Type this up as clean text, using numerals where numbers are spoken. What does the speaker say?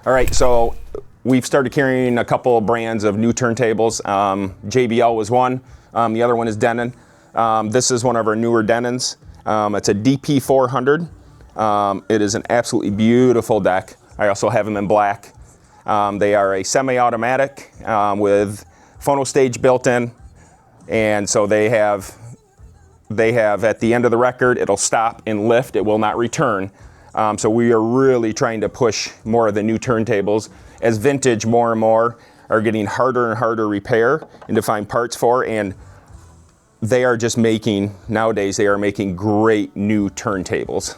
All right, so we've started carrying a couple of brands of new turntables. JBL was one. The other one is Denon. This is one of our newer Denons. It's a DP400. It is an absolutely beautiful deck. I also have them in black. They are a semi-automatic with phono stage built in, and so they have at the end of the record, it'll stop and lift. It will not return. So we are really trying to push more of the new turntables as vintage more and more are getting harder and harder to repair and to find parts for, and they are just making, nowadays they are making great new turntables.